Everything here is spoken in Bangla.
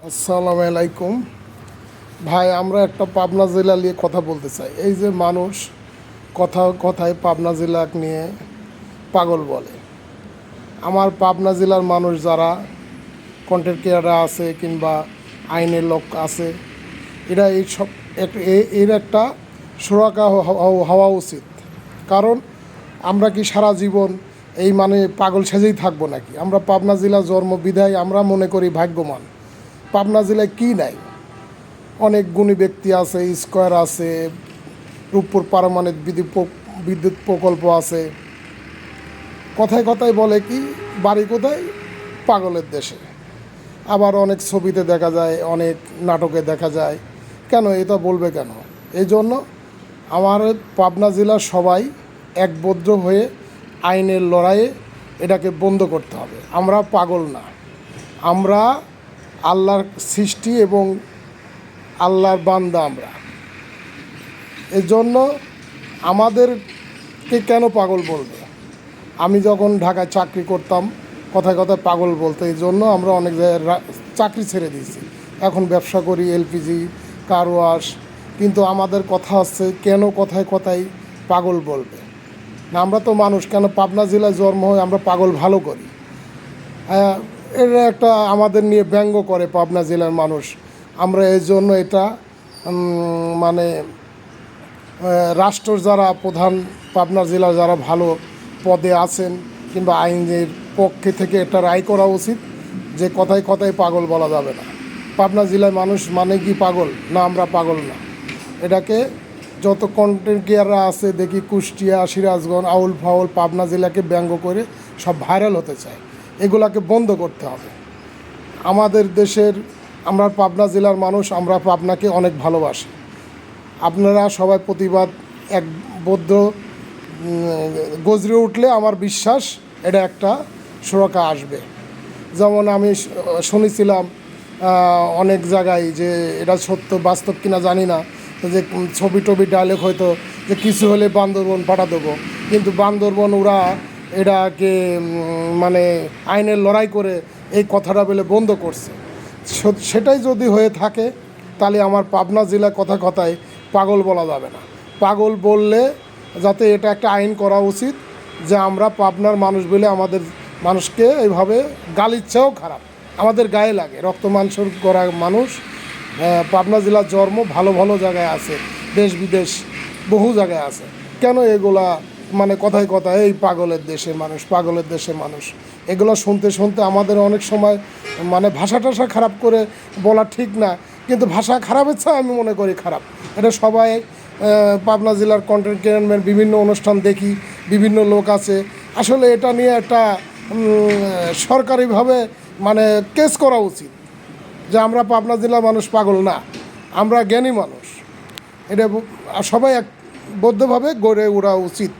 আসসালামু আলাইকুম ভাই, আমরা একটা পাবনা জেলা নিয়ে কথা বলতে চাই। এই যে মানুষ কথায় পাবনা জেলা নিয়ে পাগল বলে। আমার পাবনা জেলার মানুষ যারা কন্টেন্ট ক্রিয়েটার আছে কিংবা আইনের লোক আছে, এরা এই সব এর একটা সুরক্ষা হওয়া উচিত। কারণ আমরা কি সারা জীবন এই পাগল সেজেই থাকবো নাকি? আমরা পাবনা জেলা জন্ম বিধায় আমরা মনে করি ভাগ্যবান। পাবনা জেলায় কী নাই? অনেক গুণী ব্যক্তি আছে, স্কোয়ার আছে, রূপপুর পারমাণবিক বিদ্যুৎ প্রকল্প আছে। কথায় কথায় বলে কি বাড়ি কোথায়? পাগলের দেশে। আবার অনেক ছবিতে দেখা যায়, অনেক নাটকে দেখা যায়। কেন এটা বলবে কেন? এই জন্য আমার পাবনা জেলার সবাই একবদ্ধ হয়ে আইনের লড়াইয়ে এটাকে বন্ধ করতে হবে। আমরা পাগল না, আমরা আল্লাহর সৃষ্টি এবং আল্লাহর বান্দা। আমরা এজন্য আমাদেরকে কেন পাগল বলবে? আমি যখন ঢাকায় চাকরি করতাম, কথায় কথায় পাগল বলতো। এই জন্য আমরা অনেক জায়গায় চাকরি ছেড়ে দিয়েছি, এখন ব্যবসা করি, এলপিজি, কার ওয়াশ। কিন্তু আমাদের কথা হচ্ছে কেন কথায় কথায় পাগল বলবে না? আমরা তো মানুষ, কেন পাবনা জেলায় জন্ম হয়ে আমরা পাগল ভালো করি। এটা একটা আমাদের নিয়ে ব্যঙ্গ করে পাবনা জেলার মানুষ। আমরা এই জন্য এটা মানে রাষ্ট্রের যারা প্রধান, পাবনা জেলার যারা ভালো পদে আছেন কিংবা আইনের পক্ষে থেকে একটা রায় করা উচিত যে কথায় কথায় পাগল বলা যাবে না। পাবনা জেলায় মানুষ মানে কি পাগল না? আমরা পাগল না। এটাকে যত কন্টেন্ট ক্রিয়েটাররা আছে দেখি কুষ্টিয়া, সিরাজগঞ্জ, আউল ফাউল পাবনা জেলাকে ব্যঙ্গ করে সব ভাইরাল হতে চায়। এগুলাকে বন্ধ করতে হবে। আমাদের দেশের, আমরা পাবনা জেলার মানুষ, আমরা পাবনাকে অনেক ভালোবাসি। আপনারা সবাই প্রতিবাদ একবদ্ধ গজরে উঠলে আমার বিশ্বাস এটা একটা সুরক্ষা আসবে। যেমন আমি শুনেছিলাম অনেক জায়গায়, যে এটা সত্য বাস্তব কিনা জানি না, যে ছবি টবি ডায়লগ হয়তো যে কিছু হলে বান্দরবন পাঠা দেবো, কিন্তু বান্দরবন ওরা এটাকে আইনের লড়াই করে এই কথাটা বলে বন্ধ করছে। সেটাই যদি হয়ে থাকে তাহলে আমার পাবনা জেলায় কথা কথায় পাগল বলা যাবে না। পাগল বললে যাতে এটা একটা আইন করা উচিত যে আমরা পাবনার মানুষ বলে আমাদের মানুষকে এইভাবে গালিচ্ছাও খারাপ, আমাদের গায়ে লাগে। রক্ত মাংসর করা মানুষ, পাবনা জেলার জন্ম, ভালো ভালো জায়গায় আছে, দেশ বিদেশ বহু জায়গায় আছে। কেন এগুলা কথায় কথায় এই পাগলের দেশের মানুষ, পাগলের দেশের মানুষ, এগুলো শুনতে শুনতে আমাদের অনেক সময় ভাষা টাষা খারাপ করে বলা ঠিক না, কিন্তু ভাষা খারাপের চেয়ে আমি মনে করি খারাপ। এটা সবাই পাবনা জেলার কন্টেন্ট ক্রিয়েটর বিভিন্ন অনুষ্ঠান দেখি, বিভিন্ন লোক আছে। আসলে এটা নিয়ে একটা সরকারিভাবে কেস করা উচিত যে আমরা পাবনা জেলার মানুষ পাগল না, আমরা জ্ঞানী মানুষ। এটা সবাই একবদ্ধভাবে গড়ে ওঠা উচিত।